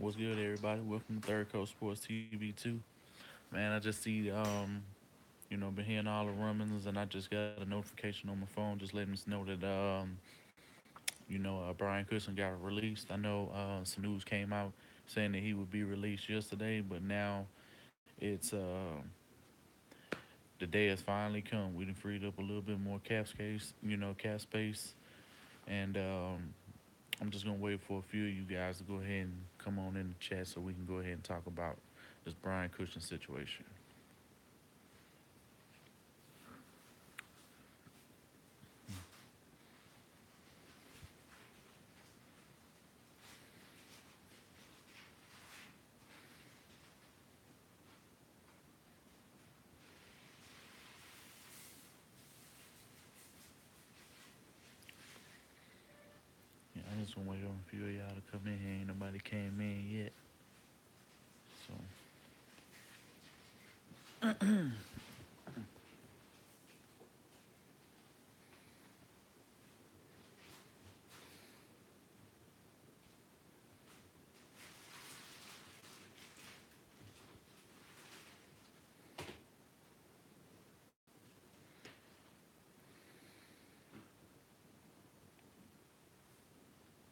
What's good, everybody? Welcome to Third Coast Sports TV 2. Man, I just see, been hearing all the rumblings, and I just got a notification on my phone just letting us know that, Brian Cushing got released. I know some news came out saying that he would be released yesterday, but now the day has finally come. We done freed up a little bit more cap space, and I'm just gonna wait for a few of you guys to go ahead and come on in the chat so we can go ahead and talk about this Brian Cushing situation. Yeah, I just gonna wait on a few of y'all to come in here. Ain't nobody came in yet, so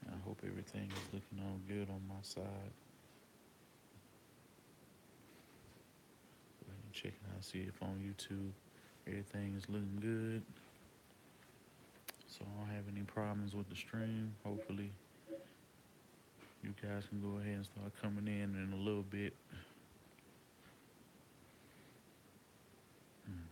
I hope everything is looking all good on my side. Go ahead and check it out, see if on YouTube everything is looking good. So I don't have any problems with the stream. Hopefully, you guys can go ahead and start coming in a little bit. Hmm.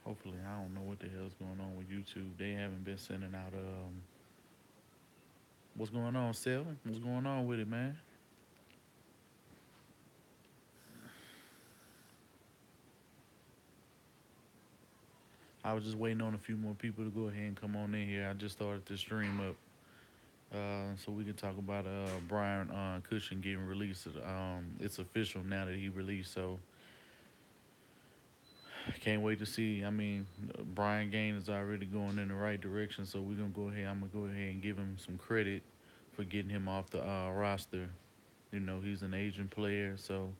Hopefully, I don't know what the hell's going on with YouTube. They haven't been sending out what's going on, Seven? What's going on with it, man? I was just waiting on a few more people to go ahead and come on in here. I just started the stream up, so we can talk about Brian Cushing getting released. It's official now that he released, so can't wait to see. I mean, Brian Gain is already going in the right direction, so we're gonna go ahead. I'm gonna go ahead and give him some credit for getting him off the roster. You know, he's an aging player, so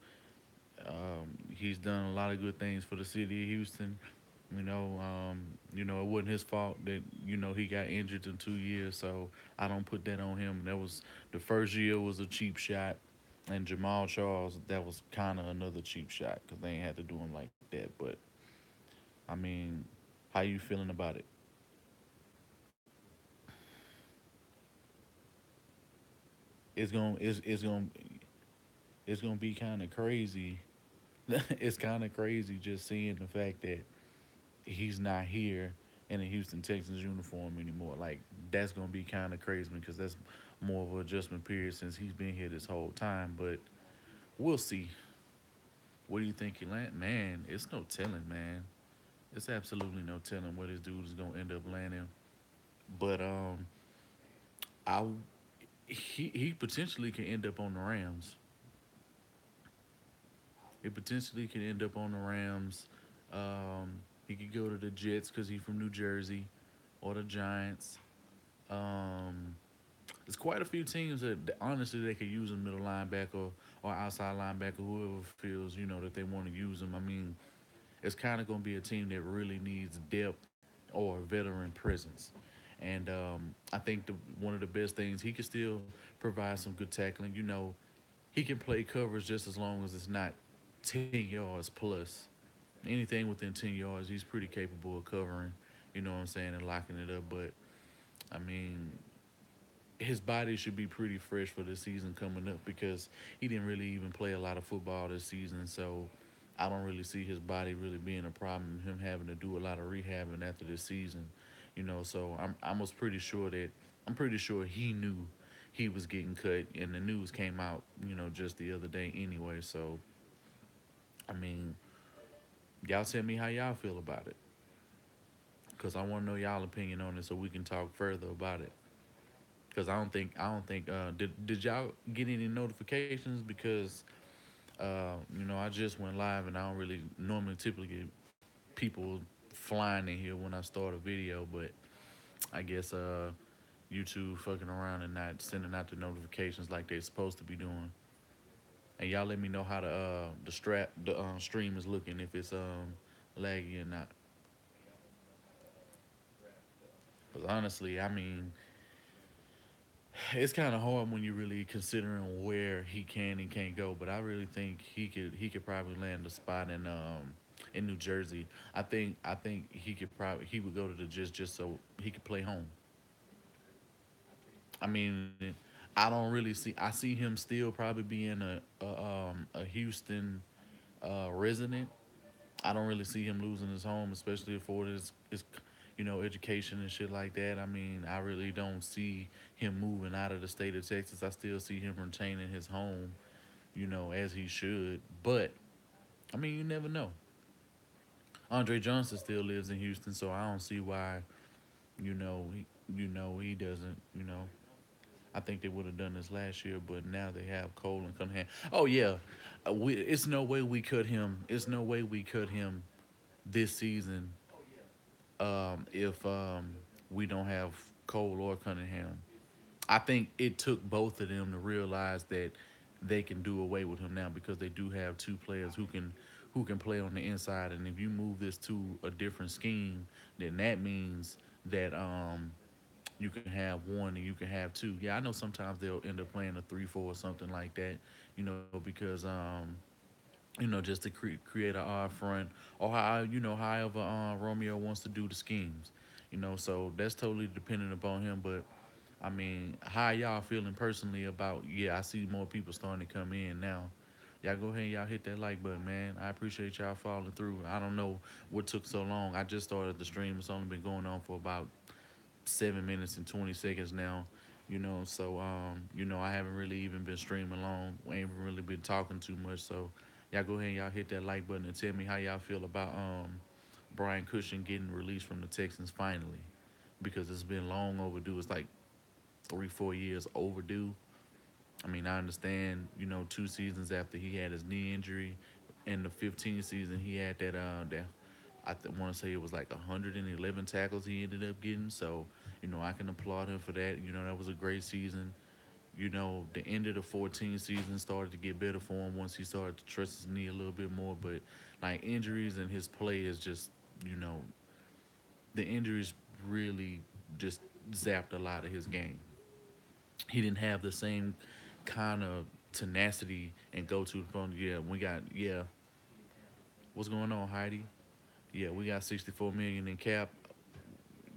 he's done a lot of good things for the city of Houston. It wasn't his fault that he got injured in 2 years, so I don't put that on him. That was the first year was a cheap shot, and Jamal Charles that was kind of another cheap shot because they ain't had to do him like that. But I mean, how you feeling about it? It's gonna it's gonna it's gonna be kind of crazy. It's kind of crazy just seeing the fact that he's not here in a Houston Texans uniform anymore. Like that's gonna be kind of crazy because that's more of an adjustment period since he's been here this whole time. But we'll see. What do you think, Elan? Man, it's no telling, man. It's absolutely no telling where this dude is gonna end up landing. But I he potentially can end up on the Rams. He potentially can end up on the Rams. He could go to the Jets because he's from New Jersey, or the Giants. Um, there's quite a few teams that honestly they could use a middle linebacker or outside linebacker, whoever feels that they want to use them. I mean, it's kind of going to be a team that really needs depth or veteran presence. And I think one of the best things he can still provide some good tackling. He can play coverage just as long as it's not 10 yards plus. Anything within 10 yards, he's pretty capable of covering. You know what I'm saying, and locking it up. But I mean, his body should be pretty fresh for the season coming up because he didn't really even play a lot of football this season. So I don't really see his body really being a problem. Him having to do a lot of rehabbing after this season. So I'm pretty sure he knew he was getting cut, and the news came out just the other day anyway. So I mean, y'all tell me how y'all feel about it. because I want to know y'all opinion on it so we can talk further about it. Because I don't think did y'all get any notifications? Because I just went live and I don't really normally typically get people flying in here when I start a video, but I guess YouTube fucking around and not sending out the notifications like they're supposed to be doing. And y'all let me know how the stream is looking, if it's laggy or not. Because honestly, I mean, it's kind of hard when you're really considering where he can and can't go. But I really think he could probably land a spot in New Jersey. I think he would go to the just so he could play home. I mean, I don't really see. I see him still probably being a Houston resident. I don't really see him losing his home, especially for his education and shit like that. I mean, I really don't see him moving out of the state of Texas. I still see him retaining his home, as he should. But I mean, you never know. Andre Johnson still lives in Houston, so I don't see why, he doesn't. I think they would have done this last year, but now they have Cole and Cunningham. Oh yeah, it's no way we cut him. It's no way we cut him this season if we don't have Cole or Cunningham. I think it took both of them to realize that they can do away with him now because they do have two players who can play on the inside. And if you move this to a different scheme, then that means that you can have one and you can have two. Yeah, I know sometimes they'll end up playing a 3-4 or something like that, because just to create an odd front, or however Romeo wants to do the schemes. So that's totally dependent upon him. But I mean, how y'all feeling personally about? Yeah, I see more people starting to come in now. Y'all go ahead and y'all hit that like button, man. I appreciate y'all following through. I don't know what took so long. I just started the stream. It's only been going on for about 7 minutes and 20 seconds now. I haven't really even been streaming long. We ain't really been talking too much. So y'all go ahead and y'all hit that like button and tell me how y'all feel about Brian Cushing getting released from the Texans finally. Because it's been long overdue. It's like 3-4 years overdue. I mean, I understand, 2 seasons after he had his knee injury. In the 15th season, he had that want to say it was like 111 tackles he ended up getting. So, I can applaud him for that. That was a great season. The end of the 14 season started to get better for him once he started to trust his knee a little bit more. But like injuries and his play is just, you know, the injuries really just zapped a lot of his game. He didn't have the same kind of tenacity and go to the phone. Yeah. What's going on, Heidi? Yeah, we got 64 million in cap.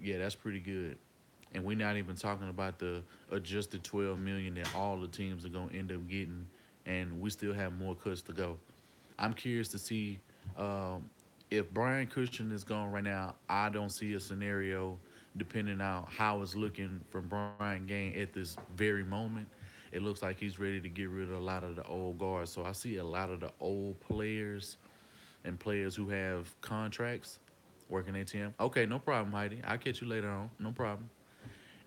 Yeah, that's pretty good. And we're not even talking about the adjusted 12 million that all the teams are gonna end up getting, and we still have more cuts to go. I'm curious to see um, if Brian Christian is gone right now. I don't see a scenario, depending on how it's looking from Brian Gain at this very moment. It looks like he's ready to get rid of a lot of the old guards. So I see a lot of the old players and players who have contracts working ATM. Okay, no problem, Heidi. I'll catch you later on. No problem.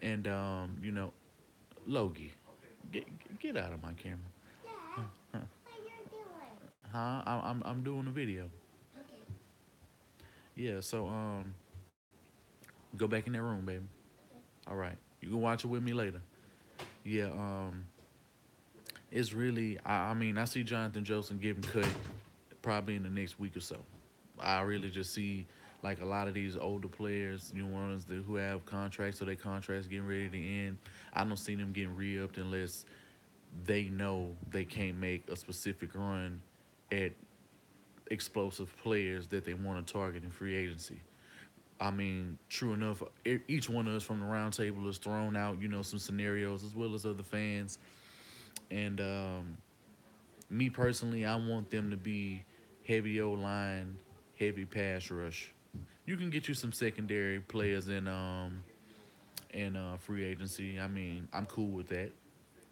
And Logie, get out of my camera. Huh? Huh? I'm doing a video. Yeah. So go back in that room, baby. All right. You can watch it with me later. Yeah. It's really. I mean, I see Jonathan Joseph getting cut probably in the next week or so. I really just see like a lot of these older players, ones who have contracts, so their contracts getting ready to end. I don't see them getting re-upped unless they know they can't make a specific run at explosive players that they want to target in free agency. I mean, true enough, each one of us from the round table has thrown out, some scenarios as well as other fans. And me personally, I want them to be heavy O line, heavy pass rush. You can get you some secondary players in free agency. I mean, I'm cool with that.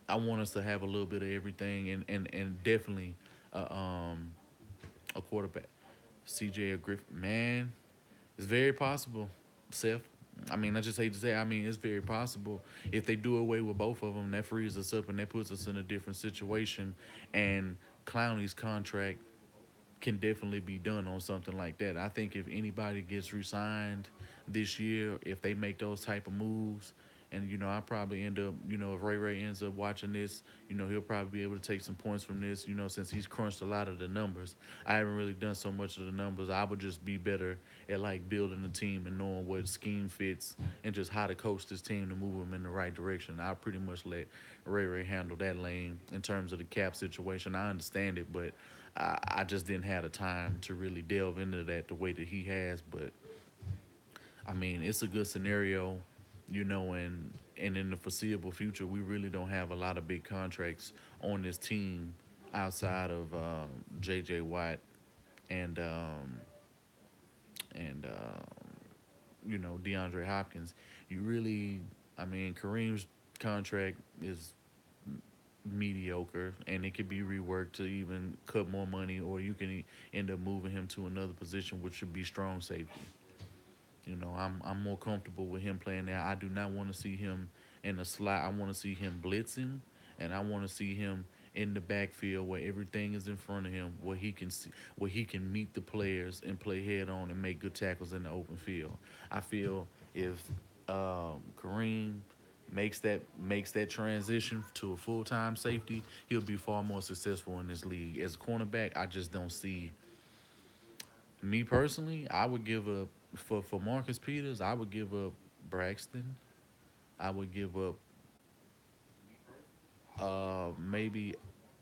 I want us to have a little bit of everything, and definitely uh, um, a quarterback. CJ or Griffin, man, it's very possible. Seth. I mean, I just hate to say. I mean, it's very possible if they do away with both of them, that frees us up and that puts us in a different situation. And Clowney's contract can definitely be done on something like that. I think if anybody gets re-signed this year, if they make those type of moves, and I probably end up, if Ray ends up watching this, he'll probably be able to take some points from this, since he's crunched a lot of the numbers. I haven't really done so much of the numbers. I would just be better at like building a team and knowing what scheme fits and just how to coach this team to move them in the right direction. I pretty much let Ray handle that lane in terms of the cap situation. I understand it, but I just didn't have the time to really delve into that the way that he has. But I mean, it's a good scenario, and in the foreseeable future, we really don't have a lot of big contracts on this team outside of J.J. Watt and DeAndre Hopkins. You really, I mean, Kareem's contract is mediocre, and it could be reworked to even cut more money, or you can end up moving him to another position, which should be strong safety. I'm more comfortable with him playing there. I do not want to see him in the slot. I want to see him blitzing, and I want to see him in the backfield where everything is in front of him, where he can see, where he can meet the players and play head on and make good tackles in the open field. I feel if Kareem makes that transition to a full time safety, he'll be far more successful in this league. As a cornerback, I just don't see. Me personally, I would give up for Marcus Peters. I would give up Braxton. I would give up maybe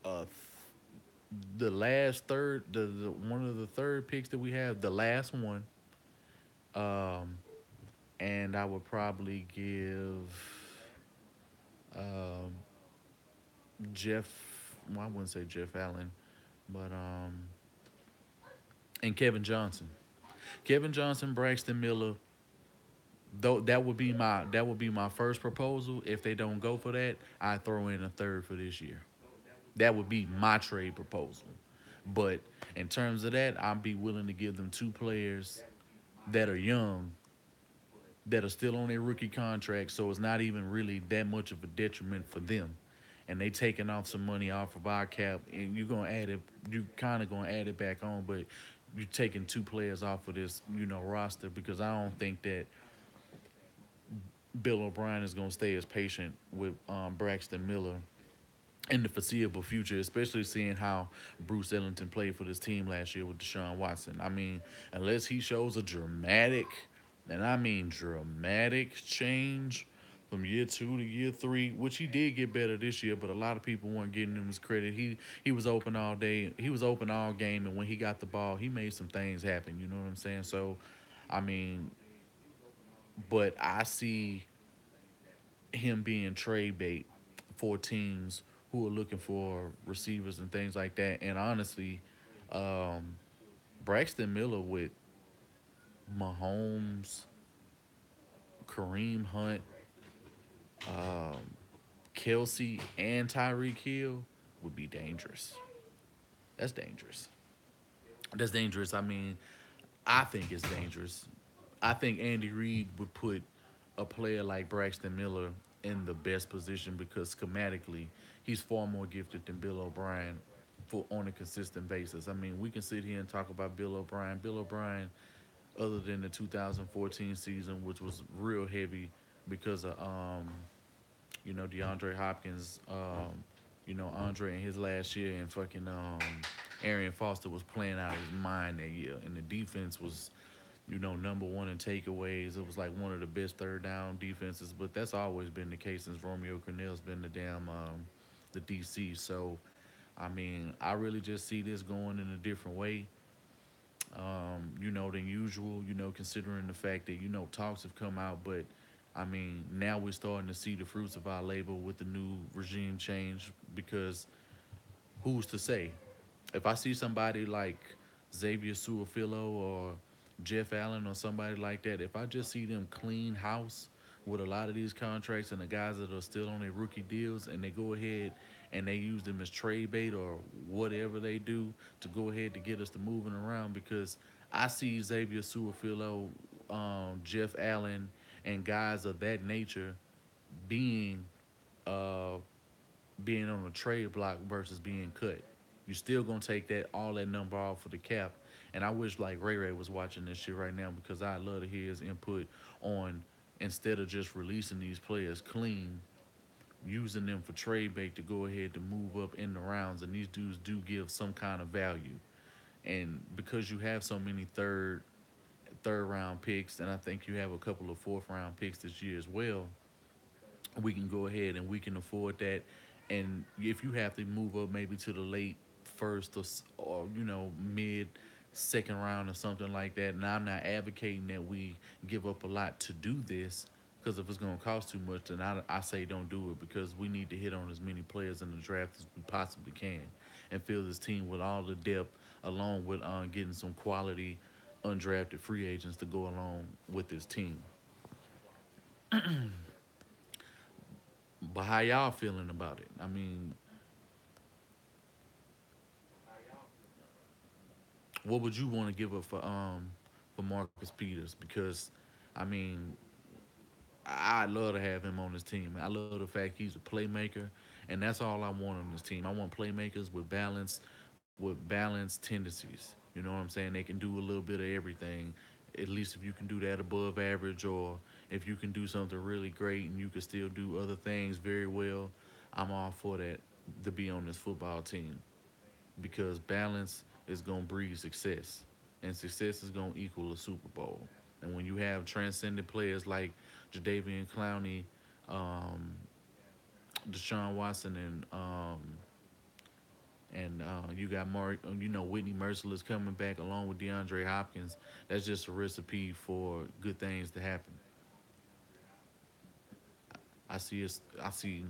uh the last third, the one of the third picks that we have, the last one. Um, and I would probably give um Jeff. Well, I wouldn't say Jeff Allen, but and Kevin Johnson. Kevin Johnson, Braxton Miller. Though that would be my first proposal. If they don't go for that, I throw in a third for this year. That would be my trade proposal. But in terms of that, I'd be willing to give them two players that are young, that are still on their rookie contract, so it's not even really that much of a detriment for them. And they taking off some money off of our cap, and you're gonna add it. You kind of gonna add it back on, but you're taking two players off of this, roster because I don't think that Bill O'Brien is gonna stay as patient with Braxton Miller in the foreseeable future, especially seeing how Bruce Ellington played for this team last year with Deshaun Watson. I mean, unless he shows a dramatic, and I mean dramatic change from year two to year three, which he did get better this year, but a lot of people weren't getting him his credit. He was open all day. He was open all game, and when he got the ball, he made some things happen. You know what I'm saying? So, I mean, but I see him being trade bait for teams who are looking for receivers and things like that. And honestly, um, Braxton Miller with Mahomes, Kareem Hunt, um, Kelsey, and Tyreek Hill would be dangerous. That's dangerous. That's dangerous. I mean, I think it's dangerous. I think Andy Reid would put a player like Braxton Miller in the best position because schematically he's far more gifted than Bill O'Brien for on a consistent basis. I mean, we can sit here and talk about Bill O'Brien. Bill O'Brien, other than the 2014 season, which was real heavy because of DeAndre Hopkins, Andre in his last year, and fucking Arian Foster was playing out his mind that year, and the defense was number one in takeaways. It was like one of the best third down defenses, but that's always been the case since Romeo Crennel's been the DC. So, I mean, I really just see this going in a different way, than usual. Considering the fact that talks have come out, but I mean, now we're starting to see the fruits of our labor with the new regime change because who's to say? If I see somebody like Xavier Suafilo or Jeff Allen or somebody like that, if I just see them clean house with a lot of these contracts and the guys that are still on their rookie deals and they go ahead and they use them as trade bait or whatever they do to go ahead to get us to moving around because I see Xavier Suafilo. Jeff Allen and guys of that nature being uh, being on a trade block versus being cut. You still gonna take that all that number off for the cap. And I wish like Ray Ray was watching this shit right now because I'd love to hear his input on instead of just releasing these players clean, using them for trade bait to go ahead to move up in the rounds. And these dudes do give some kind of value. And because you have so many third round picks, and I think you have a couple of fourth round picks this year as well, we can go ahead and we can afford that. And if you have to move up maybe to the late first or mid second round or something like that, and I'm not advocating that we give up a lot to do this because if it's going to cost too much, then I say don't do it because we need to hit on as many players in the draft as we possibly can and fill this team with all the depth along with getting some quality undrafted free agents to go along with this team. But how y'all feeling about it? I mean, what would you want to give up for Marcus Peters? Because I mean, I'd love to have him on this team. I love the fact he's a playmaker, and that's all I want on this team. I want playmakers with balanced tendencies. You know what I'm saying? They can do a little bit of everything. At least if you can do that above average, or if you can do something really great and you can still do other things very well, I'm all for that to be on this football team because balance is gonna breed success, and success is gonna equal a Super Bowl. And when you have transcendent players like Jadavian Clowney, um, Deshaun Watson, and you got Mark, Whitney Merciless coming back along with DeAndre Hopkins. That's just a recipe for good things to happen. I see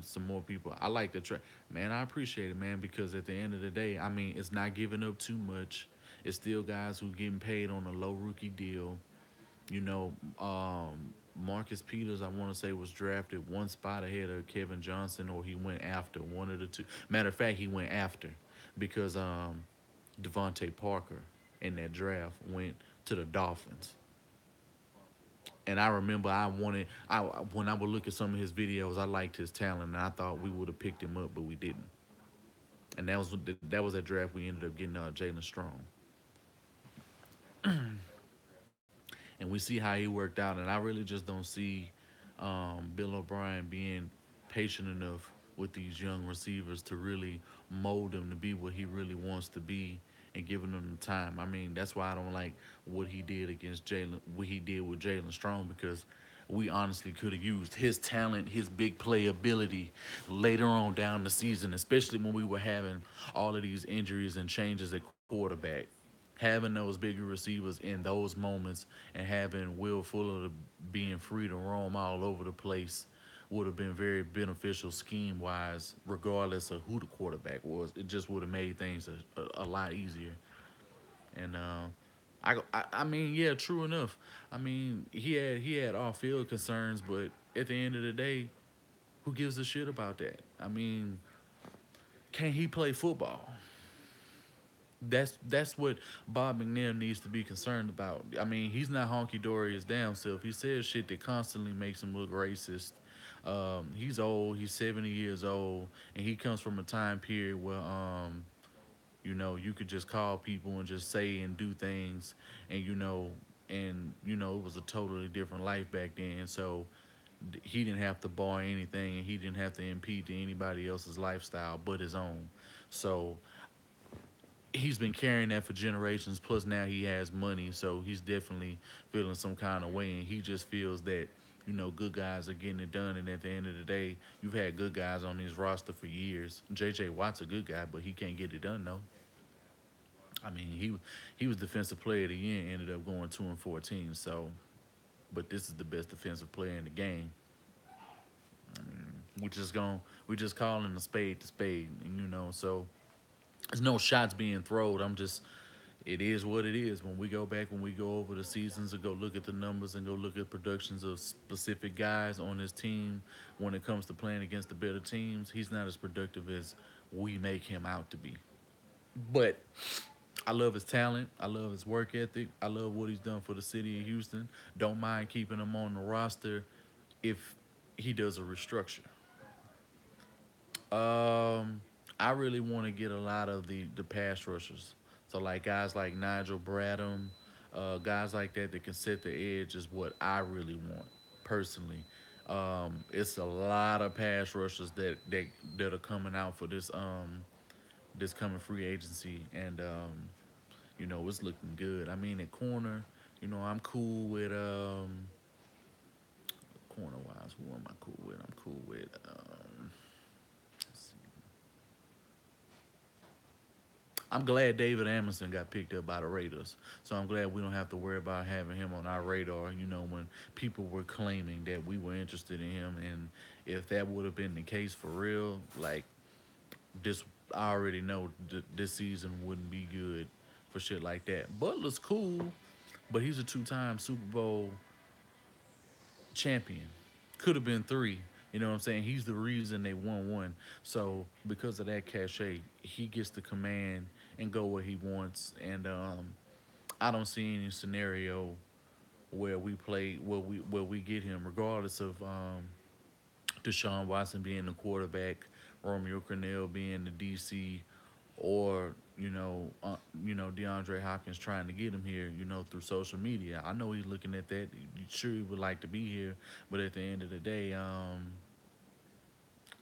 some more people. I like the track, man. I appreciate it, man, because at the end of the day, I mean, it's not giving up too much. It's still guys who getting paid on a low rookie deal. You know, Marcus Peters, I want to say, was drafted one spot ahead of Kevin Johnson, or he went after one of the two. Matter of fact, he went after because Devontae Parker in that draft went to the Dolphins. And I remember I when I would look at some of his videos, I liked his talent, and I thought we would have picked him up, but we didn't. And that was that draft we ended up getting Jalen Strong, and we see how he worked out. And I really just don't see Bill O'Brien being patient enough with these young receivers to really mold them to be what he really wants to be and giving them the time. I mean, that's why I don't like what he did with Jalen Strong because we honestly could have used his talent, his big play ability later on down the season, especially when we were having all of these injuries and changes at quarterback. Having those bigger receivers in those moments and having Will Fuller being free to roam all over the place would have been very beneficial scheme wise, regardless of who the quarterback was. It just would have made things a lot easier. And I mean, yeah, true enough. I mean, he had off field concerns, but at the end of the day, who gives a shit about that? I mean, can he play football? That's what Bob McNair needs to be concerned about. I mean, he's not honky dory his damn self. He says shit that constantly makes him look racist. He's old. He's 70 years old, and he comes from a time period where you could just call people and just say and do things, and it was a totally different life back then. So he didn't have to bar anything, and he didn't have to impede to anybody else's lifestyle but his own. So he's been carrying that for generations. Plus, now he has money, so he's definitely feeling some kind of way, and he just feels that good guys are getting it done. And at the end of the day, you've had good guys on this roster for years. J.J. Watt's a good guy, but he can't get it done though. I mean, he was defensive player of the year and ended up going 2-14. So, but this is the best defensive player in the game. We just calling a spade to spade, and so there's no shots being thrown. It is what it is. When we go over the seasons and go look at the numbers and go look at productions of specific guys on his team, when it comes to playing against the better teams, he's not as productive as we make him out to be. But I love his talent. I love his work ethic. I love what he's done for the city of Houston. Don't mind keeping him on the roster if he does a restructure. Um, I really want to get a lot of the pass rushers. So like guys like Nigel Bradham, guys like that that can set the edge is what I really want personally. It's a lot of pass rushers that are coming out for this coming free agency, and it's looking good. I mean, at corner, I'm cool with corner wise. Who am I cool with? I'm cool with. Let's see. I'm glad David Amerson got picked up by the Raiders. So I'm glad we don't have to worry about having him on our radar, when people were claiming that we were interested in him. And if that would have been the case for real, like this, I already know this season wouldn't be good for shit like that. Butler's cool, but he's a two-time Super Bowl champion. Could have been three. You know what I'm saying? He's the reason they won one. So because of that cachet, he gets to command and go where he wants. And I don't see any scenario where we get him, regardless of Deshaun Watson being the quarterback, Romeo Cornell being the DC, or DeAndre Hopkins trying to get him here, through social media. I know he's looking at that. Sure, he would like to be here, but at the end of the day,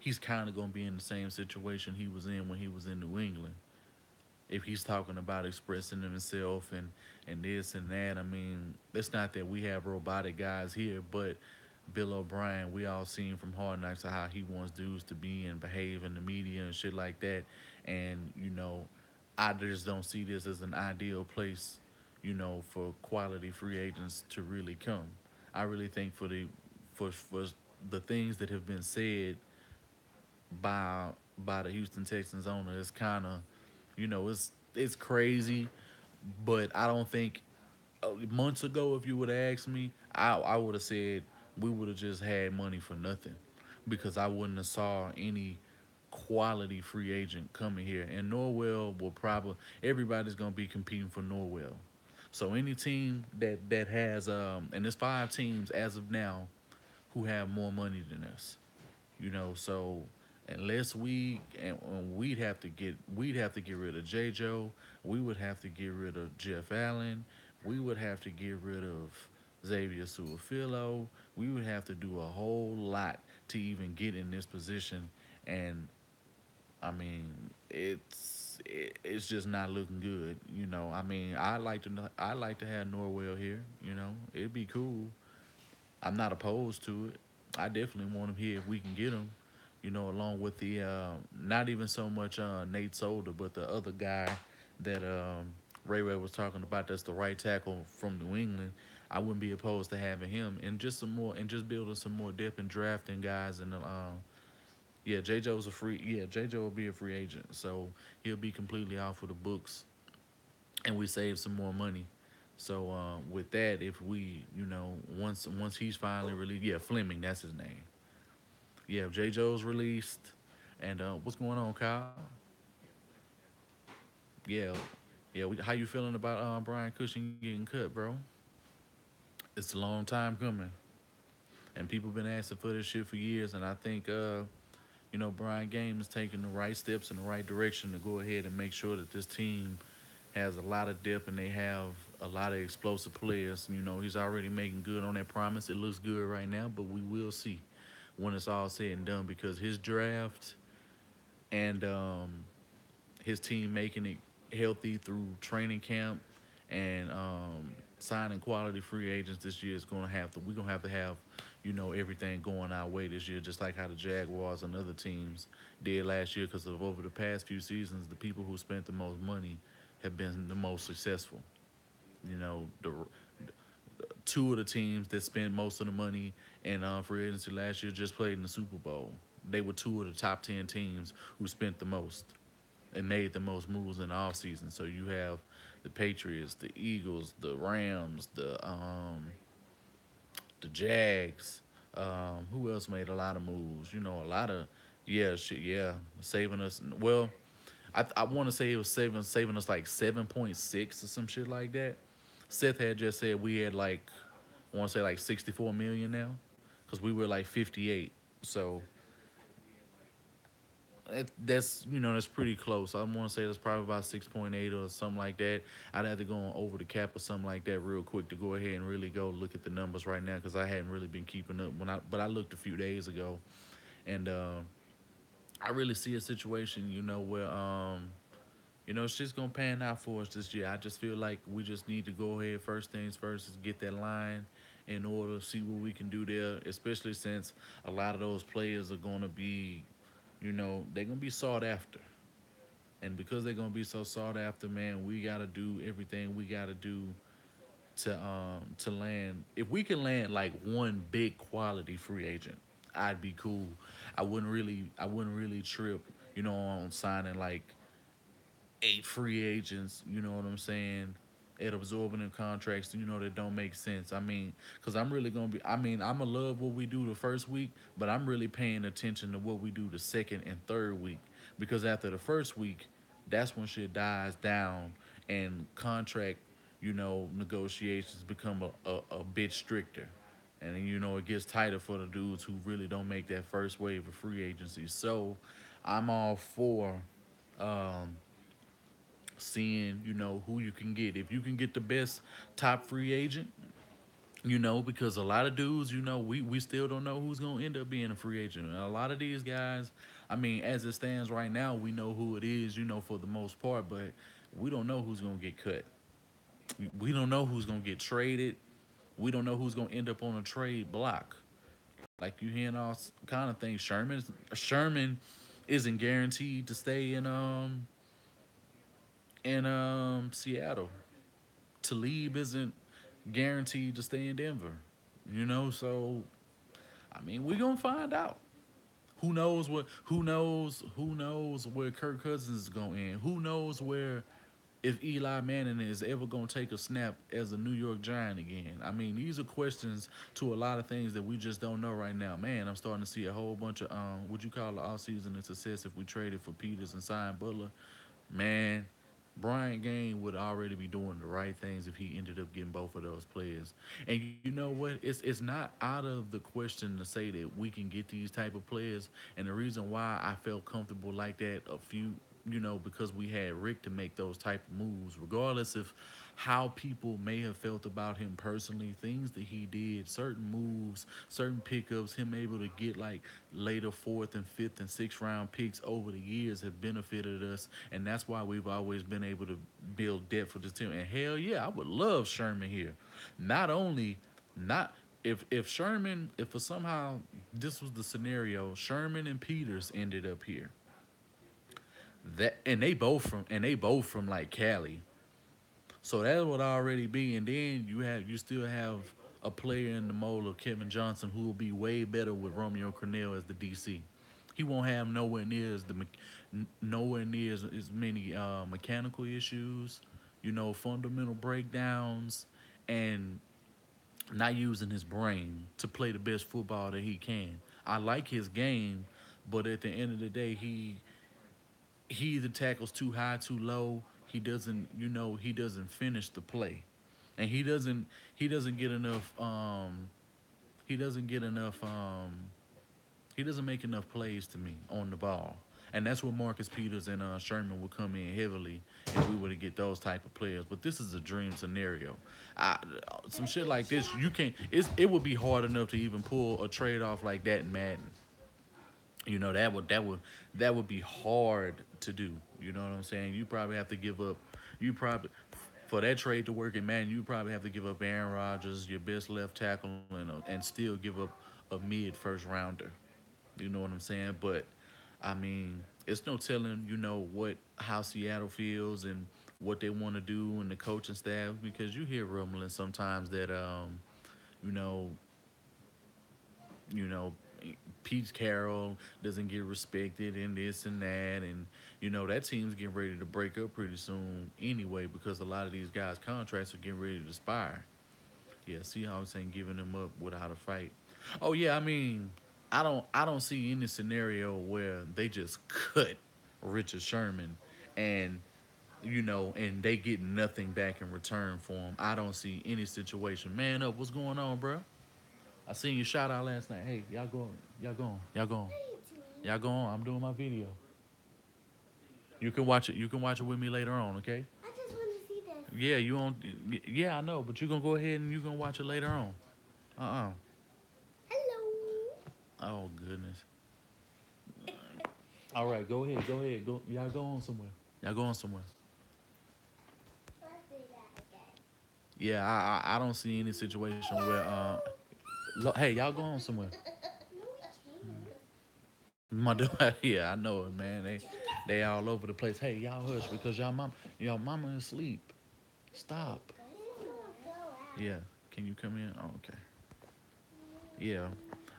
he's kind of gonna be in the same situation he was in when he was in New England. If he's talking about expressing himself and this and that, I mean, it's not that we have robotic guys here, but Bill O'Brien, we all seen from Hard Knocks how he wants dudes to be and behave in the media and shit like that. And I just don't see this as an ideal place, for quality free agents to really come. I really think for the things that have been said by by the Houston Texans owner, it's kind of, it's crazy, but I don't think months ago, if you would have asked me, I would have said we would have just had money for nothing, because I wouldn't have saw any quality free agent coming here. And Norwell will probably, everybody's gonna be competing for Norwell. So any team that has and there's five teams as of now who have more money than us. So unless we'd have to get rid of J. Joe, we would have to get rid of Jeff Allen, we would have to get rid of Xavier Suafilo. We would have to do a whole lot to even get in this position, and I mean, it's just not looking good. I mean, I like to have Norwell here. It'd be cool. I'm not opposed to it. I definitely want him here if we can get him. Along with the not even so much Nate Solder, but the other guy that Ray Ray was talking about. That's the right tackle from New England. I wouldn't be opposed to having him and just some more and just building some more depth and drafting guys. And yeah, J Joe's a free. Yeah, J Joe will be a free agent, so he'll be completely off of the books, and we save some more money. So with that, if we, once he's finally released, yeah, Fleming, that's his name. Yeah, J Joe's released, and what's going on, Kyle? Yeah, yeah. How you feeling about Brian Cushing getting cut, bro? It's a long time coming, and people been asking for this shit for years, and I think Brian Game is taking the right steps in the right direction to go ahead and make sure that this team has a lot of depth and they have a lot of explosive players. He's already making good on that promise. It looks good right now, but we will see when it's all said and done, because his draft and his team making it healthy through training camp and signing quality free agents this year is going to have to. We're gonna have to have everything going our way this year, just like how the Jaguars and other teams did last year. Because of over the past few seasons, the people who spent the most money have been the most successful. The two of the teams that spent most of the money in free agency last year just played in the Super Bowl. They were two of the top 10 teams who spent the most and made the most moves in the offseason. So you have the Patriots, the Eagles, the Rams, the Jags. Who else made a lot of moves? A lot of, yeah, shit, yeah, saving us. Well, I want to say it was saving us like 7.6 or some shit like that. Seth had just said we had like I want to say like 64 million now, because we were like 58. So that's that's pretty close. I want to say that's probably about 6.8 or something like that. I'd have to go on over the cap or something like that real quick to go ahead and really go look at the numbers right now, because I hadn't really been keeping up but I looked a few days ago, and I really see a situation where it's just gonna pan out for us this year. I just feel like we just need to go ahead. First things first is get that line in order, see what we can do there. Especially since a lot of those players are gonna be, they're gonna be sought after, and because they're gonna be so sought after, man, we gotta do everything we gotta do to land. If we can land like one big quality free agent, I'd be cool. I wouldn't really trip, on signing like 8 free agents, you know what I'm saying, at absorbing them contracts, that don't make sense. I mean, because I'm really going to be, I mean, I'm going to love what we do the first week, but I'm really paying attention to what we do the second and third week. Because after the first week, that's when shit dies down and contract, negotiations become a bit stricter. And then, it gets tighter for the dudes who really don't make that first wave of free agency. So I'm all for um, seeing, who you can get. If you can get the best top free agent, because a lot of dudes, we still don't know who's gonna end up being a free agent. And a lot of these guys, I mean, as it stands right now, we know who it is, for the most part, but we don't know who's gonna get cut. We don't know who's gonna get traded. We don't know who's gonna end up on a trade block. Like you hearing all kind of things. Sherman isn't guaranteed to stay in Seattle. Talib isn't guaranteed to stay in Denver. So I mean, we're gonna find out. Who knows what? Who knows where Kirk Cousins is gonna end? Who knows where if Eli Manning is ever gonna take a snap as a New York Giant again? I mean, these are questions to a lot of things that we just don't know right now. Man, I'm starting to see a whole bunch of would you call the offseason a success if we traded for Peters and signed Butler? Man, Brian Gaine would already be doing the right things if he ended up getting both of those players. And you know what? It's not out of the question to say that we can get these type of players. And the reason why I felt comfortable like that because we had Rick to make those type of moves, regardless of how people may have felt about him personally, things that he did, certain moves, certain pickups, him able to get like later fourth and fifth and sixth round picks over the years have benefited us, and that's why we've always been able to build depth for this team. And hell yeah, I would love Sherman here. Not only not if Sherman, if for somehow this was the scenario, Sherman and Peters ended up here, that and they both from like Cali. So that would already be, and then you still have a player in the mold of Kevin Johnson who will be way better with Romeo Cornell as the DC. He won't have nowhere near as many mechanical issues, fundamental breakdowns, and not using his brain to play the best football that he can. I like his game, but at the end of the day, he either tackles too high, too low. He doesn't finish the play, and he doesn't get enough. He doesn't get enough. He doesn't make enough plays to me on the ball, and that's where Marcus Peters and Sherman would come in heavily if we were to get those type of players. But this is a dream scenario. I, some shit like this, you can't. It would be hard enough to even pull a trade off like that in Madden. That would be hard to do. You know what I'm saying? You probably have to give up. You probably for that trade to work in Madden, you probably have to give up Aaron Rodgers, your best left tackle, and still give up a mid first rounder. You know what I'm saying? But I mean, it's no telling, what how Seattle feels and what they want to do and the coaching staff, because you hear rumbling sometimes that you know, you know, Pete Carroll doesn't get respected and this and that, and that team's getting ready to break up pretty soon anyway, because a lot of these guys' contracts are getting ready to expire. Yeah, Seahawks ain't giving them up without a fight. Oh yeah, I mean, I don't see any scenario where they just cut Richard Sherman and and they get nothing back in return for them. I don't see any situation. Man up, what's going on, bro? I seen you shout out last night. Hey, y'all going, y'all going, y'all going, y'all going. I'm doing my video. You can watch it. You can watch it with me later on, okay? I just want to see this. Yeah, you on? Yeah, I know, but you gonna go ahead and you gonna watch it later on. Uh. Hello. Oh goodness. All right, go ahead. Go ahead. Go. Y'all go on somewhere. Y'all going somewhere. Let's do that again. Yeah, I don't see any situation where hey, y'all go on somewhere. No, Tina. My dad, yeah, I know it, man. They all over the place. Hey, y'all hush because y'all mama is asleep. Stop. Go out. Yeah, can you come in? Oh, okay. Yeah,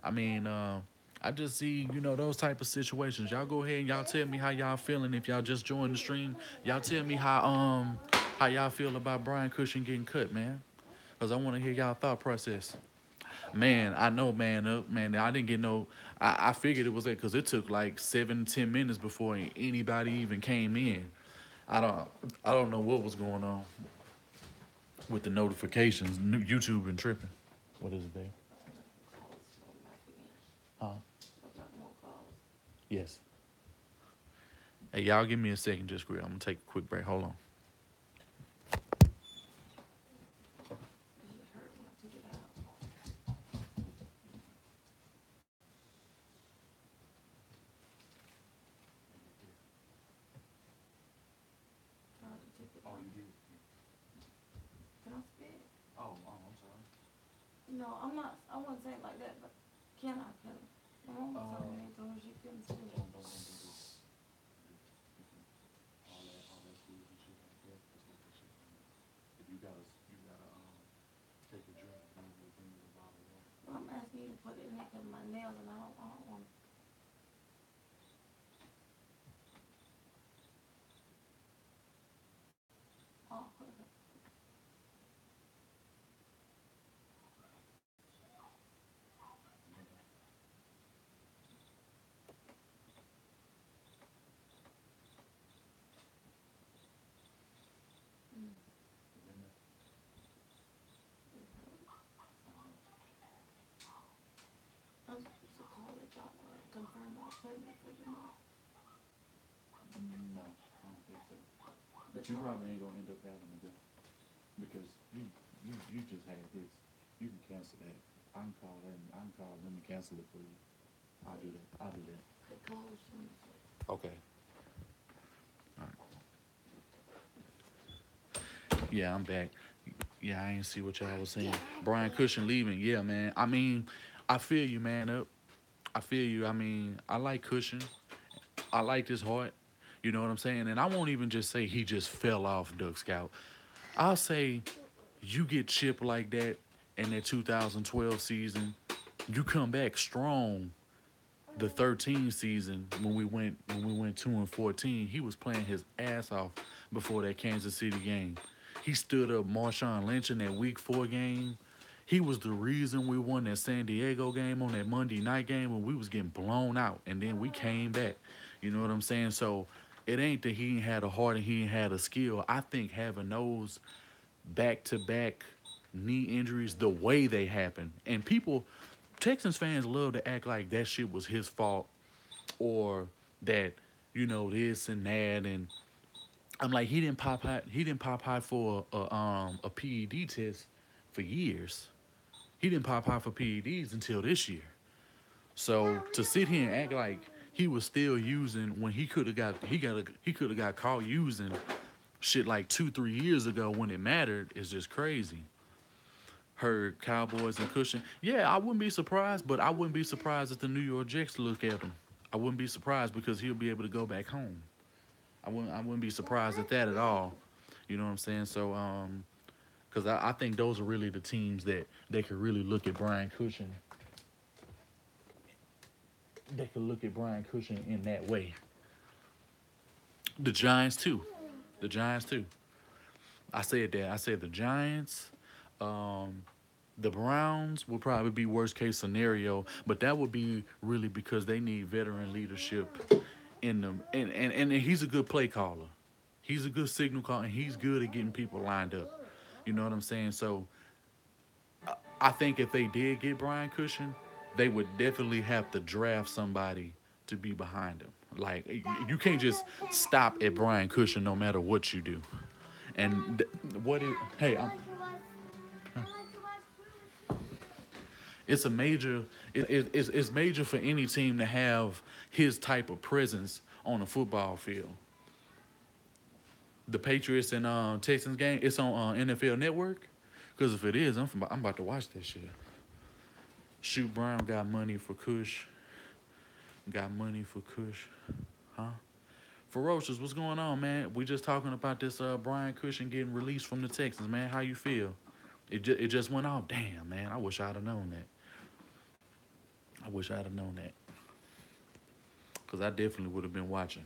I mean, I just see those type of situations. Y'all go ahead and y'all tell me how y'all feeling. If y'all just joined the stream, y'all tell me how y'all feel about Brian Cushing getting cut, man. Cause I want to hear y'all thought process. Man, I know, man. Man, I didn't get no. I figured it was that because it took like 7, 10 minutes before anybody even came in. I don't I don't know what was going on with the notifications. YouTube been tripping. What is it, babe? Huh? Yes. Hey, y'all, give me a second, just quick. I'm gonna take a quick break. Hold on. Oh, you did. Can I spit? Oh, I'm sorry. No, I'm not. I wouldn't say it like that, but can I? Can my mom was telling me told her she couldn't spit. Don't do this. All that food and shit like that. Just let that shit come out. If you gotta take a drink, bring me the bottle of water. Well, I'm asking you to put it in there because my nails and I don't want. Oh, perfect. Mm. I'm supposed to call it out and confirm my appointment for tomorrow. No, I don't think so. But But you probably ain't gonna end up having to go because you just had this. You can cancel that. I can call them and cancel it for you. I'll do that. I'll do that. they closed soon. Okay. All right. Yeah, I'm back. Yeah, I ain't see what y'all was saying. Brian Cushing leaving. Yeah, man. I mean, I feel you, man. Up. I feel you. I mean, I like Cushing. I like his heart. You know what I'm saying? And I won't even just say he just fell off Duck Scout. I'll say you get chipped like that in that 2012 season, you come back strong. The 13 season when we went 2-14, he was playing his ass off before that Kansas City game. He stood up Marshawn Lynch in that Week 4 game. He was the reason we won that San Diego game on that Monday night game when we was getting blown out, and then we came back. You know what I'm saying? So it ain't that he ain't had a heart and he ain't had a skill. I think having those back to back knee injuries the way they happen. And people, Texans fans love to act like that shit was his fault or that, this and that. And I'm like, he didn't pop high for a PED test for years. He didn't pop high for PEDs until this year. So to sit here and act like he was still using when he could have got caught using shit like 2-3 years ago when it mattered is just crazy. Heard Cowboys and Cushing. Yeah, I wouldn't be surprised, but I wouldn't be surprised if the New York Jets look at him. I wouldn't be surprised because he'll be able to go back home. I wouldn't be surprised at that at all. You know what I'm saying? So because I think those are really the teams that they could really look at Brian Cushing. They could look at Brian Cushing in that way. The Giants too. The Giants too. I said that. I said the Giants. Um, the Browns will probably be worst case scenario, but that would be really because they need veteran leadership in them. And he's a good play caller. He's a good signal call, and he's good at getting people lined up. You know what I'm saying? So I think if they did get Brian Cushing, they would definitely have to draft somebody to be behind him. Like you can't just stop at Brian Cushing no matter what you do. And what is hey, it's a major it's major for any team to have his type of presence on a football field. The Patriots and Texans game, it's on NFL Network. Because if it is, I'm about to watch that shit. Shoot Brown got money for Kush. Got money for Kush. Huh? Ferocious, what's going on, man? We just talking about this Brian Cushing getting released from the Texans, man. How you feel? It just went off. Damn, man. I wish I'd have known that. I wish I'd have known that. Because I definitely would have been watching.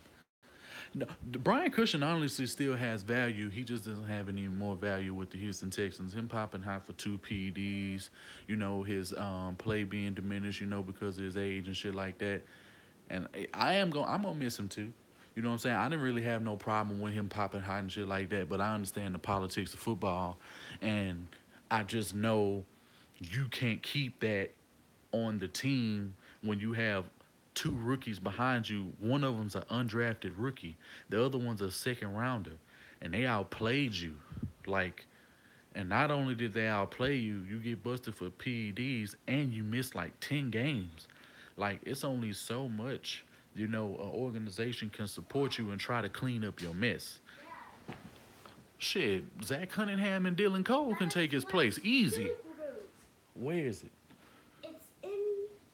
No, Brian Cushing honestly still has value. He just doesn't have any more value with the Houston Texans. Him popping high for two PEDs, his play being diminished, because of his age and shit like that. And I'm gonna miss him too. You know what I'm saying? I didn't really have no problem with him popping high and shit like that, but I understand the politics of football, and I just know you can't keep that on the team when you have two rookies behind you. One of them's an undrafted rookie. The other one's a second rounder, and they outplayed you. Like, and not only did they outplay you, you get busted for PEDs, and you miss like 10 games. Like, it's only so much an organization can support you and try to clean up your mess. Shit, Zach Cunningham and Dylan Cole can take his place easy. Where is it? It's in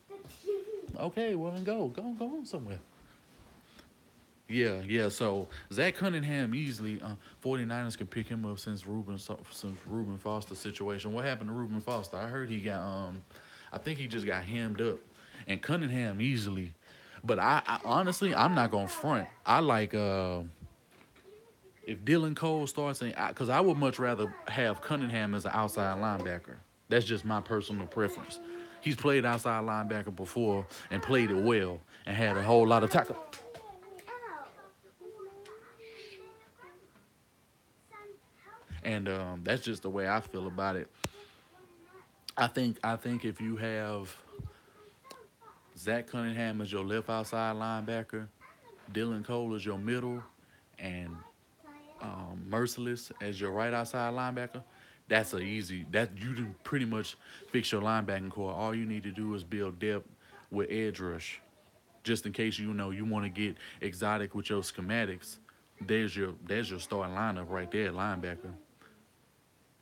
the TV. Okay, well then go on somewhere. Yeah. So Zach Cunningham easily, 49ers could pick him up since Reuben Foster situation. What happened to Reuben Foster? I heard he got I think he just got hemmed up, and Cunningham easily. But I honestly, I'm not gonna front. I like if Dylan Cole starts, because I would much rather have Cunningham as an outside linebacker. That's just my personal preference. He's played outside linebacker before and played it well and had a whole lot of tackle. And that's just the way I feel about it. I think if you have Zach Cunningham as your left outside linebacker, Dylan Cole as your middle, and Merciless as your right outside linebacker, that's a easy. That you can pretty much fix your linebacking core. All you need to do is build depth with edge rush, just in case you want to get exotic with your schematics. There's your starting lineup right there, linebacker.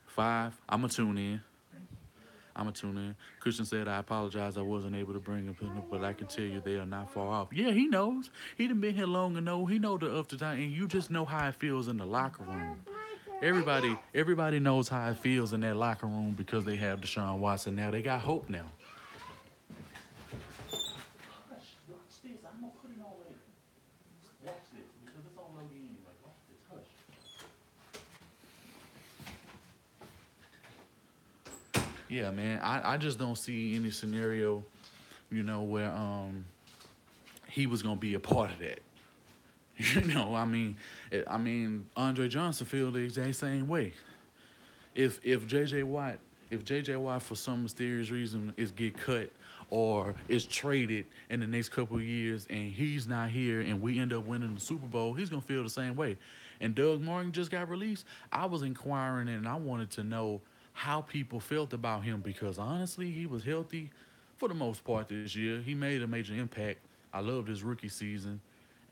Five. I'ma tune in. I'ma tune in. Christian said, "I apologize. I wasn't able to bring him, but I can tell you they are not far off." Yeah, he knows. He done been here long enough. He know the up to time, and you just know how it feels in the locker room. Everybody knows how it feels in that locker room because they have Deshaun Watson now. They got hope now. Yeah, man. I just don't see any scenario, where he was gonna be a part of that. Andre Johnson feel the exact same way. If JJ Watt for some mysterious reason is get cut or is traded in the next couple of years and he's not here and we end up winning the Super Bowl, he's gonna feel the same way. And Doug Martin just got released. I was inquiring and I wanted to know how people felt about him because honestly, he was healthy for the most part this year. He made a major impact. I loved his rookie season,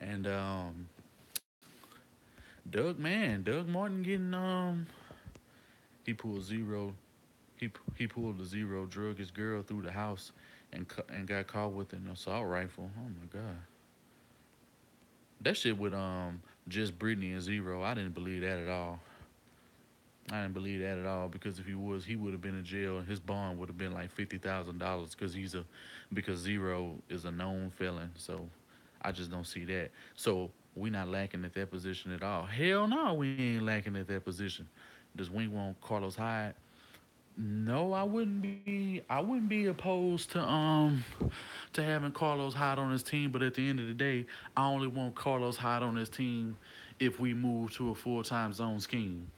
and Doug Martin getting he pulled zero. He pulled a zero, drug his girl through the house, and got caught with an assault rifle. Oh my god, that shit with just Brittany and zero. I didn't believe that at all. I didn't believe that at all because if he would have been in jail and his bond would have been like $50,000 because zero is a known felon. So I just don't see that. So we not lacking at that position at all. Hell no, we ain't lacking at that position. Does Wing want Carlos Hyde? No, I wouldn't be opposed to having Carlos Hyde on his team, but at the end of the day, I only want Carlos Hyde on his team if we move to a full time zone scheme.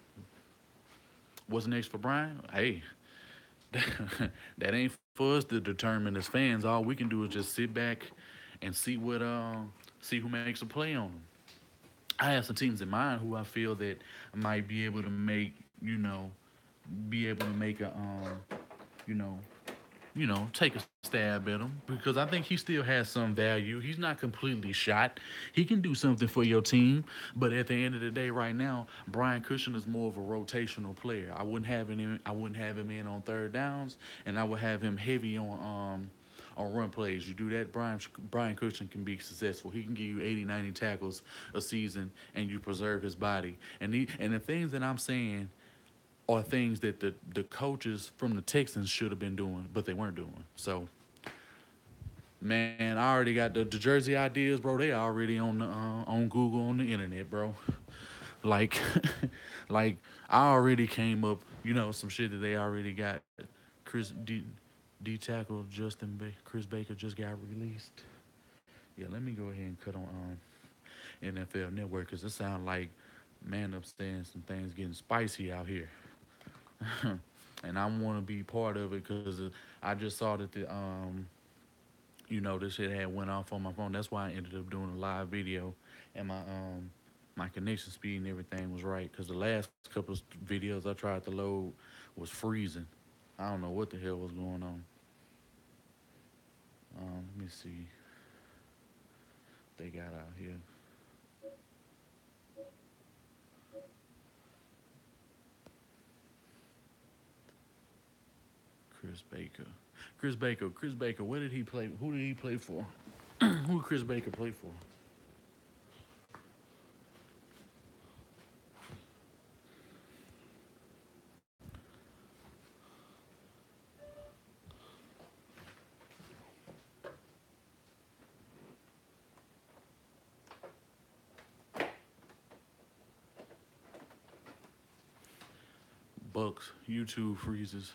What's next for Brian? Hey, that ain't for us to determine as fans. All we can do is just sit back and see who makes a play on them. I have some teams in mind who I feel that might be able to make be able to make a you know take a stab at him because I think he still has some value. He's not completely shot. He can do something for your team, but at the end of the day, right now, Brian Cushing is more of a rotational player. I wouldn't have him in on third downs, and I would have him heavy on run plays. You do that, Brian Cushing can be successful. He can give you 80, 90 tackles a season, and you preserve his body. And the things that I'm saying are things that the coaches from the Texans should have been doing, but they weren't doing. So, man, I already got the jersey ideas, bro. They already on Google on the internet, bro. Like, like I already came up, some shit that they already got. Chris D tackle Chris Baker just got released. Yeah, let me go ahead and cut on NFL Network because it sounds like man up saying some things getting spicy out here. And I want to be part of it because I just saw that this shit had went off on my phone. That's why I ended up doing a live video, and my connection speed and everything was right. Because the last couple of videos I tried to load was freezing. I don't know what the hell was going on. Let me see. They got out here. Chris Baker. Chris Baker. Where did he play? Who did he play for? Who did Chris Baker play for? Bucks. YouTube freezes.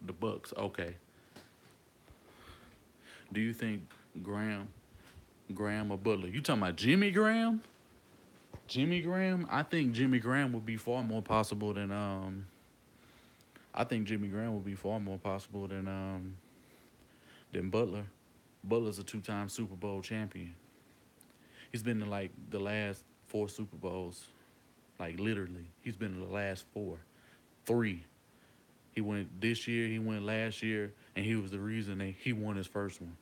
The Bucks. Okay. Do you think Graham, Graham or Butler? You talking about Jimmy Graham? Jimmy Graham? I think Jimmy Graham would be far more possible than I think Jimmy Graham would be far more possible than Butler. Butler's a two-time Super Bowl champion. He's been to like the last four Super Bowls. Like literally, he's been to the last four, three. He went this year. He went last year, and he was the reason that he won his first one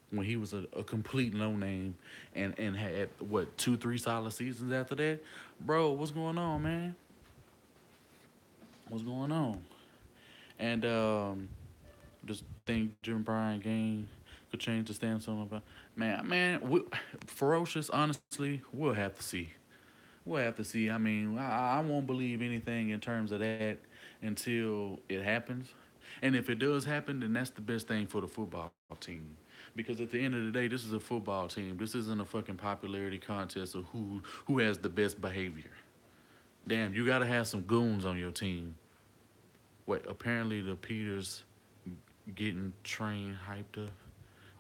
when he was a complete no name and had what 2 3 solid seasons after that. Bro, what's going on, man? What's going on? And just think Jim Bryan game could change the stance on about ferocious. Honestly, we'll have to see. We'll have to see. I mean, I won't believe anything in terms of that until it happens. And if it does happen, then that's the best thing for the football team. Because at the end of the day, this is a football team. This isn't a fucking popularity contest of who has the best behavior. Damn, you gotta have some goons on your team. Wait, apparently the Peters getting trained, hyped up.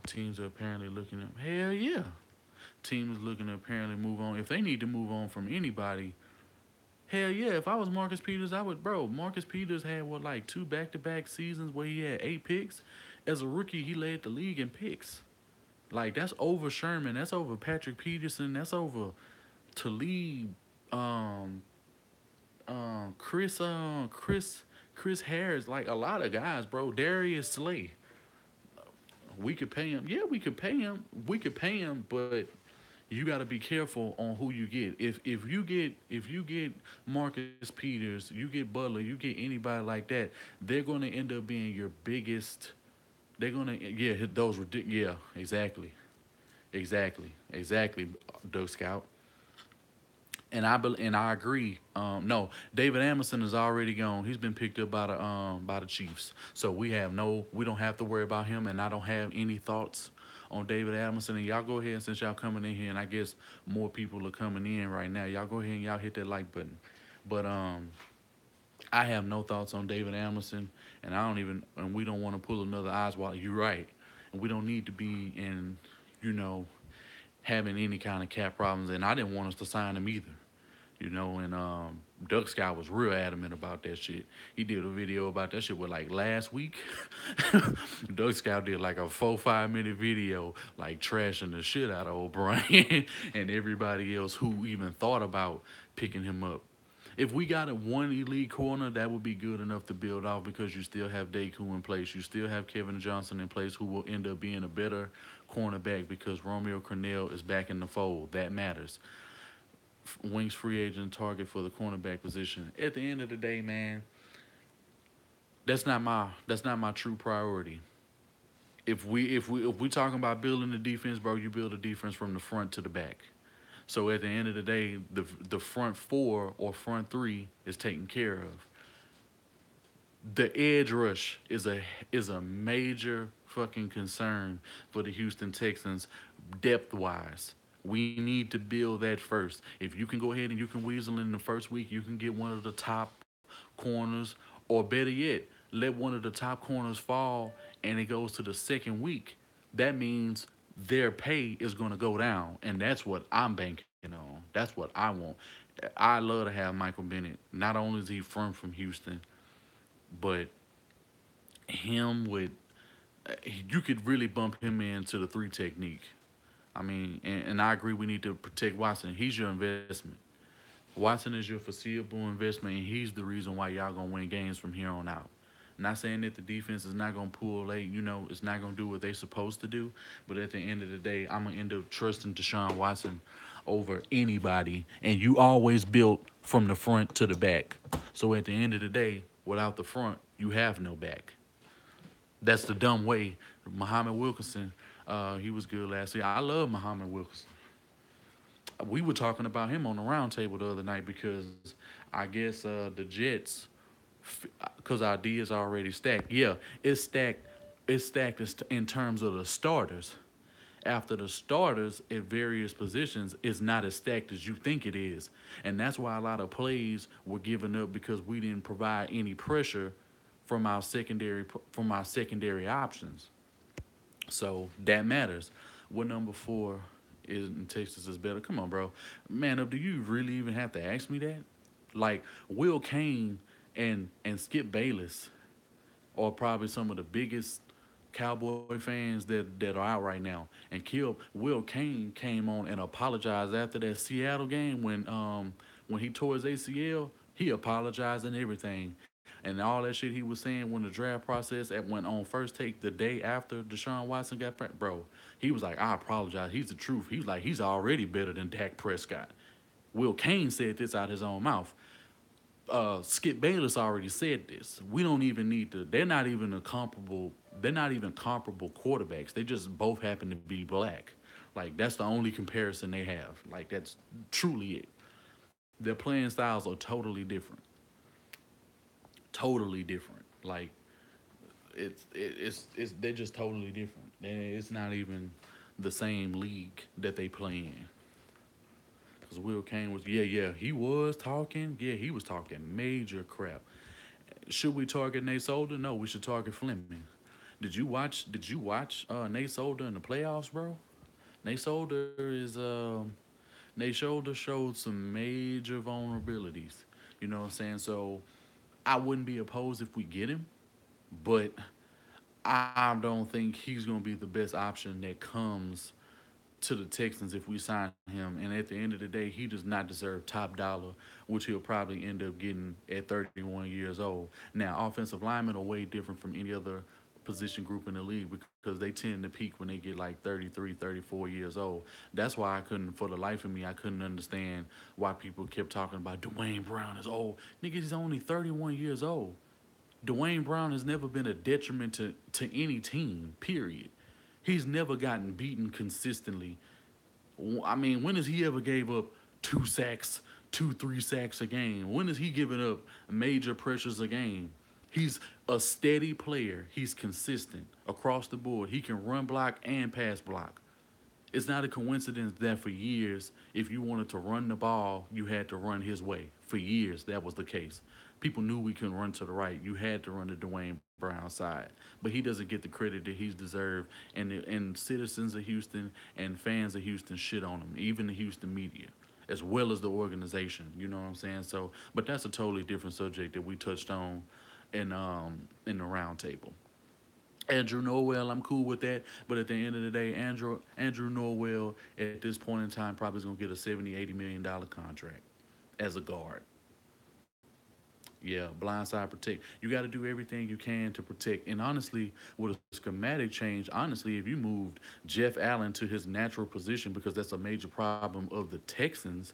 Teams are apparently looking at hell yeah. Teams looking to apparently move on. If they need to move on from anybody, hell yeah. If I was Marcus Peters, I would, bro. Marcus Peters had what, like two back-to-back seasons where he had 8 picks. As a rookie, he led the league in picks. Like that's over Sherman. That's over Patrick Peterson. That's over Talib. Um, Chris. Chris Harris. Like a lot of guys, bro. Darius Slay. We could pay him. Yeah, we could pay him. We could pay him, but you got to be careful on who you get. If you get Marcus Peters, you get Butler, you get anybody like that, they're going to end up being your biggest. They're gonna hit those ridiculous. Yeah, exactly. Doug Scout. And I agree. No, David Amerson is already gone. He's been picked up by the Chiefs. So we don't have to worry about him. And I don't have any thoughts on David Amerson. And y'all go ahead since y'all coming in here, and I guess more people are coming in right now. Y'all go ahead and y'all hit that like button. But I have no thoughts on David Amerson, and we don't want to pull another Oswald. You're right, and we don't need to be you know, having any kind of cap problems. And I didn't want us to sign him either. And Duck Scout was real adamant about that shit. He did a video about that shit with like last week. Duck Scout did like a 4 5 minute video like trashing the shit out of O'Brien and everybody else who even thought about picking him up. If we got a one elite corner, that would be good enough to build off because you still have Deku in place. You still have Kevin Johnson in place who will end up being a better cornerback because Romeo Cornell is back in the fold. That matters. Wings free agent target for the cornerback position. At the end of the day, man, that's not my true priority. If we talking about building the defense, bro, you build a defense from the front to the back. So at the end of the day, the front four or front three is taken care of. The edge rush is a major fucking concern for the Houston Texans depth wise. We need to build that first. If you can go ahead and you can weasel in the first week, you can get one of the top corners, or better yet, let one of the top corners fall and it goes to the second week. That means their pay is going to go down, and that's what I'm banking on. That's what I want. I love to have Michael Bennett. Not only is he from Houston, but him with you could really bump him into the three technique. I mean, and I agree we need to protect Watson. He's your investment. Watson is your foreseeable investment, and he's the reason why y'all gonna win games from here on out. Not saying that the defense is not gonna pull late, it's not gonna do what they supposed to do. But at the end of the day, I'm gonna end up trusting Deshaun Watson over anybody. And you always built from the front to the back. So at the end of the day, without the front, you have no back. That's the dumb way. Muhammad Wilkerson, he was good last year. I love Muhammad Wilkerson. We were talking about him on the roundtable the other night because I guess the Jets, because our D is already stacked. Yeah, it's stacked. It's stacked in terms of the starters. After the starters at various positions is not as stacked as you think it is, and that's why a lot of plays were given up because we didn't provide any pressure from our secondary options. So that matters. What number four is in Texas is better? Come on, bro. Man up, do you really even have to ask me that? Like Will Kane and Skip Bayless are probably some of the biggest Cowboy fans that are out right now. And Will Kane came on and apologized after that Seattle game when he tore his ACL. He apologized and everything. And all that shit he was saying when the draft process went on first take the day after Deshaun Watson bro, he was like, I apologize. He's the truth. He was like, he's already better than Dak Prescott. Will Kane said this out his own mouth. Skip Bayless already said this. We don't even need to. They're not even a comparable. They're not even comparable quarterbacks. They just both happen to be black. Like that's the only comparison they have. Like that's truly it. Their playing styles are totally different. Totally different. Like it's they're just totally different. It's not even the same league that they play in. Because Will Kane was, yeah, he was talking. Yeah, he was talking major crap. Should we target Nate Solder? No, we should target Fleming. Did you watch Nate Solder in the playoffs, bro? Nate Solder is Nate Solder showed some major vulnerabilities. You know what I'm saying? So I wouldn't be opposed if we get him, but I don't think he's gonna be the best option that comes to the Texans if we sign him. And at the end of the day, he does not deserve top dollar, which he'll probably end up getting at 31 years old. Now, offensive linemen are way different from any other position group in the league because they tend to peak when they get like 33, 34 years old. That's why I couldn't, for the life of me, I couldn't understand why people kept talking about Dwayne Brown is old. Nigga, he's only 31 years old. Dwayne Brown has never been a detriment to any team, period. He's never gotten beaten consistently. I mean, when has he ever gave up 2 sacks, 3 sacks a game? When has he given up major pressures a game? He's a steady player. He's consistent across the board. He can run block and pass block. It's not a coincidence that for years, if you wanted to run the ball, you had to run his way. For years, that was the case. People knew we couldn't run to the right. You had to run the Dwayne Brown side. But he doesn't get the credit that he's deserved. And citizens of Houston and fans of Houston shit on him, even the Houston media. as well as the organization. You know what I'm saying? So, but that's a totally different subject that we touched on in the roundtable. Andrew Norwell, I'm cool with that. But at the end of the day, Andrew Norwell at this point in time probably is gonna get a 70, $80 million contract as a guard. Yeah, blindside protect. You got to do everything you can to protect. And honestly, with a schematic change, honestly, if you moved Jeff Allen to his natural position, because that's a major problem of the Texans,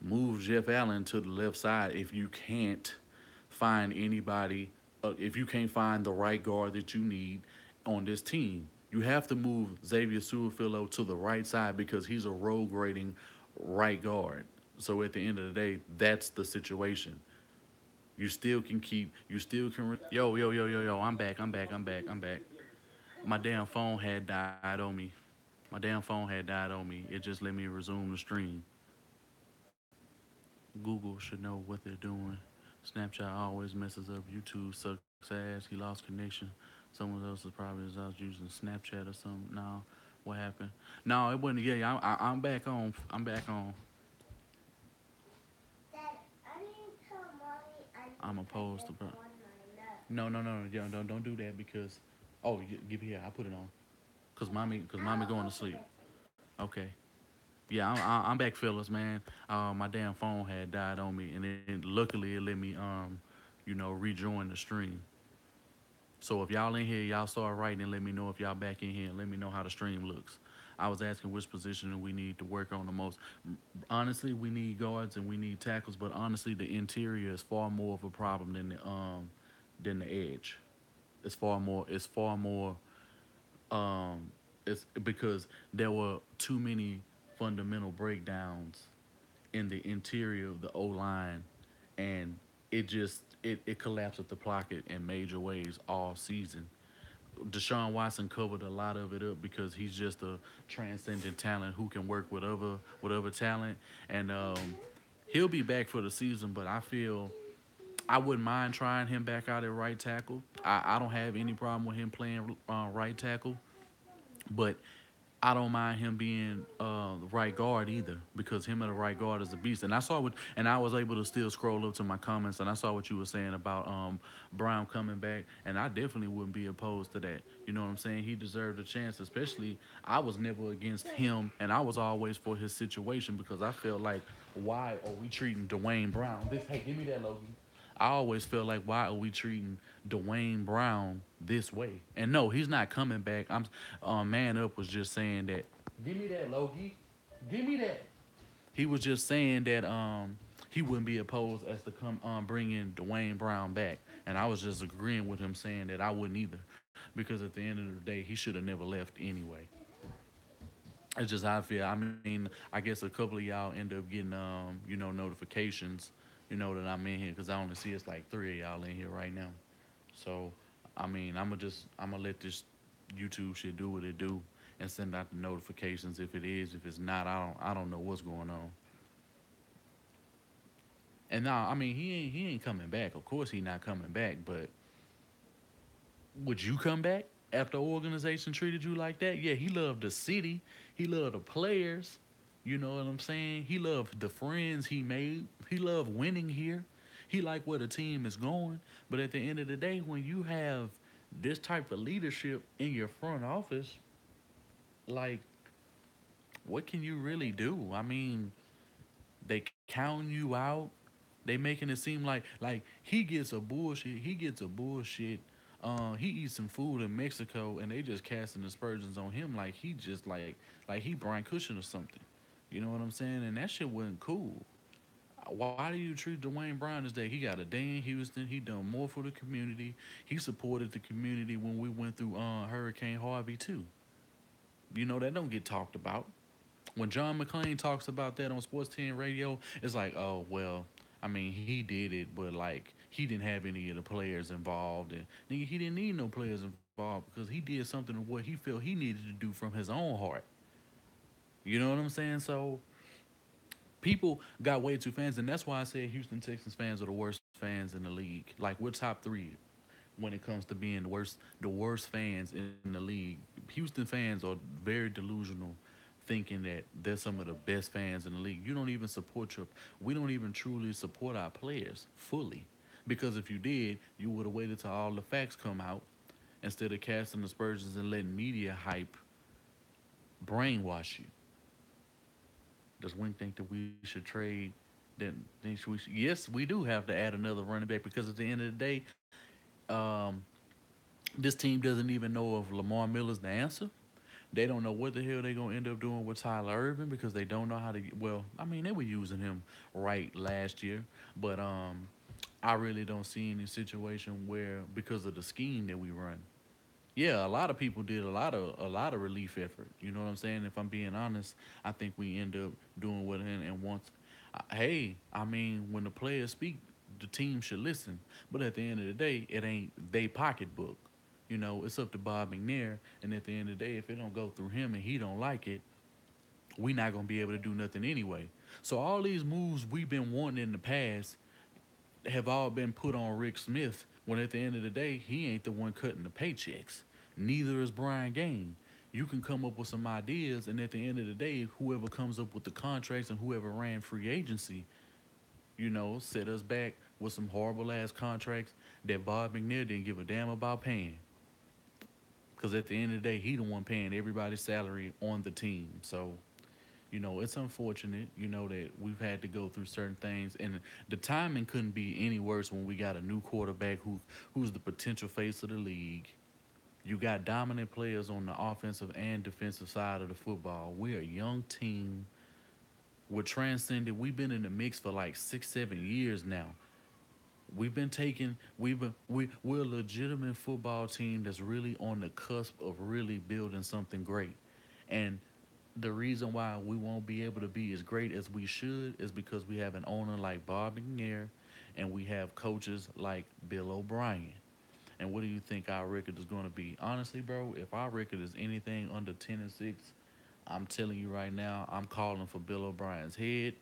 move Jeff Allen to the left side if you can't find anybody, if you can't find the right guard that you need on this team. You have to move Xavier Suafilo to the right side because he's a road grading right guard. So at the end of the day, that's the situation. You still can keep. You still can. Yo, yo, yo, yo, yo. I'm back. I'm back. I'm back. I'm back. My damn phone had died on me. My damn phone had died on me. It just let me resume the stream. Google should know what they're doing. Snapchat always messes up. YouTube sucks ass. He lost connection. Someone else is probably is out using Snapchat or something. No, what happened? No, it wasn't. Yeah, I'm back on. I'm back on. Dad, I need to tell mommy I I'm think I opposed to. just won my nut. No, no, no, yeah, don't do that because. Oh, give here. I put it on. Cause mommy I'll going to open sleep. it. Okay. Yeah, I'm back, fellas, man. My damn phone had died on me, and then luckily it let me rejoin the stream. So if y'all in here, y'all start writing and let me know if y'all back in here and let me know how the stream looks. I was asking which position we need to work on the most. Honestly, we need guards and we need tackles, but honestly, the interior is far more of a problem than the edge. It's far more. It's far more. Um, it's because there were too many fundamental breakdowns in the interior of the O line, and it collapsed at the pocket in major ways all season. Deshaun Watson covered a lot of it up because he's just a transcendent talent who can work with other talent, and he'll be back for the season. But I feel I wouldn't mind trying him back out at right tackle. I don't have any problem with him playing right tackle, but I don't mind him being the right guard either because him at the right guard is a beast. And and I was able to still scroll up to my comments and I saw what you were saying about Brown coming back, and I definitely wouldn't be opposed to that. You know what I'm saying? He deserved a chance, especially I was never against him, and I was always for his situation because I felt like why are we treating Dwayne Brown? Hey, give me that, Logan. I always feel like why are we treating Dwayne Brown this way? And no, he's not coming back. I'm Man Up was just saying that. Give me that, Logie. Give me that. He was just saying that he wouldn't be opposed as to come bringing Dwayne Brown back, and I was just agreeing with him saying that I wouldn't either, because at the end of the day he should have never left anyway. It's just how I feel. I mean, I guess a couple of y'all end up getting notifications, that I'm in here because I only see it's like three of y'all in here right now. So, I mean, I'm gonna let this YouTube shit do what it do and send out the notifications if it is. If it's not, I don't know what's going on. And now, I mean, he ain't coming back. Of course, he not coming back. But would you come back after an organization treated you like that? Yeah, he loved the city. He loved the players. You know what I'm saying? He loved the friends he made. He loved winning here. He liked where the team is going. But at the end of the day, when you have this type of leadership in your front office, like, what can you really do? I mean, they counting you out. They making it seem like he gets a bullshit. He gets a bullshit. He eats some food in Mexico, and they just casting aspersions on him like he just like he Brian Cushing or something. You know what I'm saying? And that shit wasn't cool. Why do you treat Dwayne Brown as that? He got a day in Houston. He done more for the community. He supported the community when we went through Hurricane Harvey too. That don't get talked about. When John McClain talks about that on Sports 10 radio, it's like, oh well, I mean he did it, but like he didn't have any of the players involved, and nigga, he didn't need no players involved because he did something of what he felt he needed to do from his own heart. You know what I'm saying? So people got way too fans, and that's why I said Houston Texans fans are the worst fans in the league. Like we're top three when it comes to being the worst fans in the league. Houston fans are very delusional thinking that they're some of the best fans in the league. You don't even support your. We don't even truly support our players fully, because if you did, you would have waited till all the facts come out instead of casting aspersions and letting media hype brainwash you. Does Wink think that we should trade? Then yes, we do have to add another running back because at the end of the day, um, this team doesn't even know if Lamar Miller's the answer. They don't know what the hell they're gonna end up doing with Tyler Irvin because they don't know how to. Well, I mean, they were using him right last year, but I really don't see any situation where because of the scheme that we run. Yeah, a lot of people did a lot of relief effort. You know what I'm saying? If I'm being honest, I think we end up doing what and once. Hey, I mean, when the players speak, the team should listen. But at the end of the day, it ain't they pocketbook. You know, it's up to Bob McNair. And at the end of the day, if it don't go through him and he don't like it, we not gonna be able to do nothing anyway. So all these moves we've been wanting in the past have all been put on Rick Smith when at the end of the day, he ain't the one cutting the paychecks. Neither is Brian Gaine. You can come up with some ideas, and at the end of the day, whoever comes up with the contracts and whoever ran free agency, set us back with some horrible ass contracts that Bob McNair didn't give a damn about paying. Because at the end of the day, he the one paying everybody's salary on the team. So it's unfortunate, that we've had to go through certain things, and the timing couldn't be any worse when we got a new quarterback who's the potential face of the league. You got dominant players on the offensive and defensive side of the football. We're a young team. We're transcended. We've been in the mix for like 6, 7 years now. We've been taking. We're a legitimate football team that's really on the cusp of really building something great, and the reason why we won't be able to be as great as we should is because we have an owner like Bob McNair, and we have coaches like Bill O'Brien. And what do you think our record is going to be? Honestly, bro, if our record is anything under 10-6, I'm telling you right now, I'm calling for Bill O'Brien's head,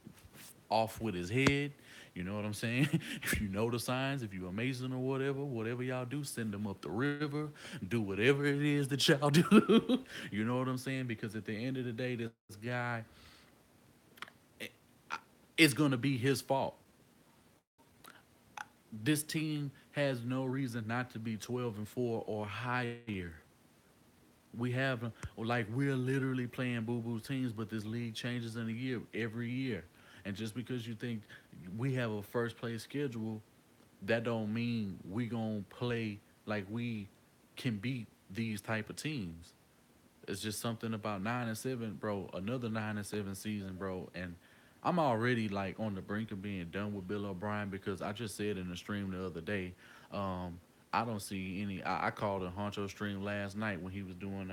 off with his head. You know what I'm saying? If you know the signs, if you're a Mason or whatever y'all do, send them up the river, do whatever it is that y'all do. You know what I'm saying? Because at the end of the day, this guy, it's going to be his fault. This team has no reason not to be 12-4 or higher. We have we're literally playing boo boo teams, but this league changes in a year every year. And just because you think we have a first place schedule, that don't mean we gonna play like we can beat these type of teams. It's just something about 9-7, bro. Another 9-7 season, bro. And I'm already like on the brink of being done with Bill O'Brien because I just said in the stream the other day, um, I don't see any. I called a Honcho stream last night when he was doing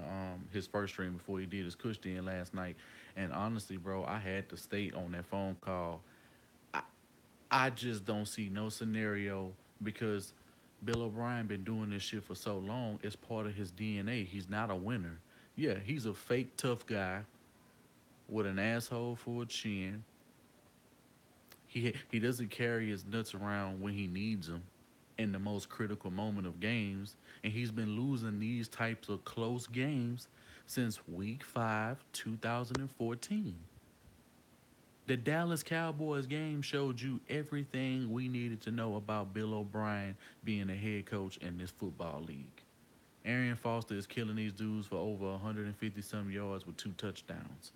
his first stream before he did his Cushing last night. And honestly, bro, I had to state on that phone call, I, I just don't see no scenario because Bill O'Brien been doing this shit for so long. It's part of his DNA. He's not a winner. Yeah, he's a fake tough guy with an asshole for a chin. He doesn't carry his nuts around when he needs them in the most critical moment of games, and he's been losing these types of close games since week 5, 2014. The Dallas Cowboys game showed you everything we needed to know about Bill O'Brien being a head coach in this football league. Arian Foster is killing these dudes for over 150 some yards with 2 touchdowns.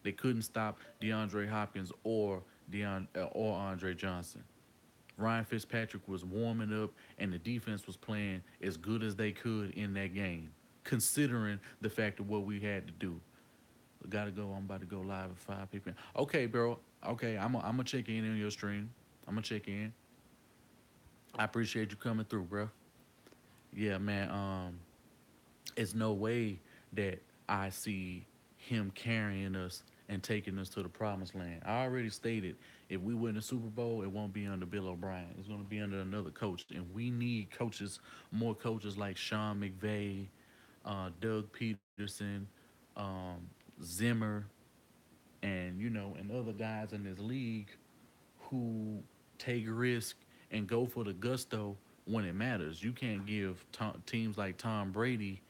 They couldn't stop DeAndre Hopkins or Andre Johnson. Ryan Fitzpatrick was warming up, and the defense was playing as good as they could in that game, considering the fact of what we had to do. Gotta go. I'm about to go live at 5 p.m. Okay, bro. Okay, I'm gonna check in on your stream. I'm gonna check in. I appreciate you coming through, bro. Yeah, man. It's no way that I see him carrying us and taking us to the promised land. I already stated if we win the Super Bowl, it won't be under Bill O'Brien. It's going to be under another coach, and we need coaches, more coaches like Sean McVay, Doug Peterson, um, Zimmer, and and other guys in this league who take risk and go for the gusto when it matters. You can't give teams like Tom Brady,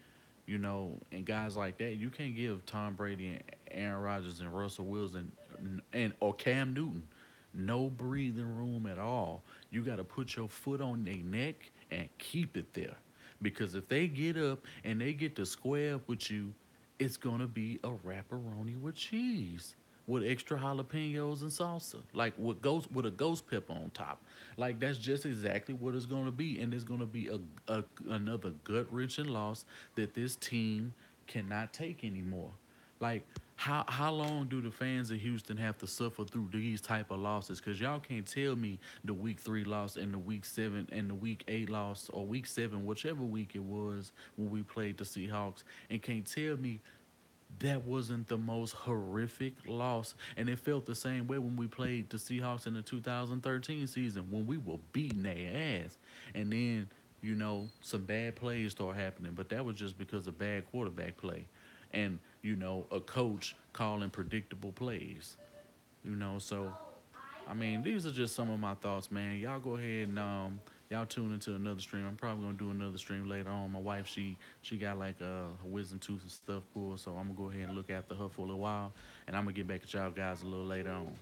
and guys like that. You can't give Tom Brady Aaron Rodgers and Russell Wilson and or Cam Newton. No breathing room at all. You got to put your foot on their neck and keep it there. Because if they get up and they get to square up with you, it's gonna be a wrapperoni with cheese, with extra jalapenos and salsa, like with a ghost pepper on top. Like that's just exactly what it's gonna be, and it's gonna be a another gut wrenching loss that this team cannot take anymore. Like how long do the fans of Houston have to suffer through these type of losses? Cause y'all can't tell me the week 3 loss and the week 7 and the week 8 loss or week 7, whichever week it was when we played the Seahawks, and can't tell me that wasn't the most horrific loss. And it felt the same way when we played the Seahawks in the 2013 season when we were beating their ass. And then, some bad plays start happening. But that was just because of bad quarterback play. And, a coach calling predictable plays. So I mean, these are just some of my thoughts, man. Y'all go ahead and y'all tune into another stream. I'm probably gonna do another stream later on. My wife, she got like her wisdom tooth and stuff pulled, so I'm gonna go ahead and look after her for a little while, and I'm gonna get back at y'all guys a little later on.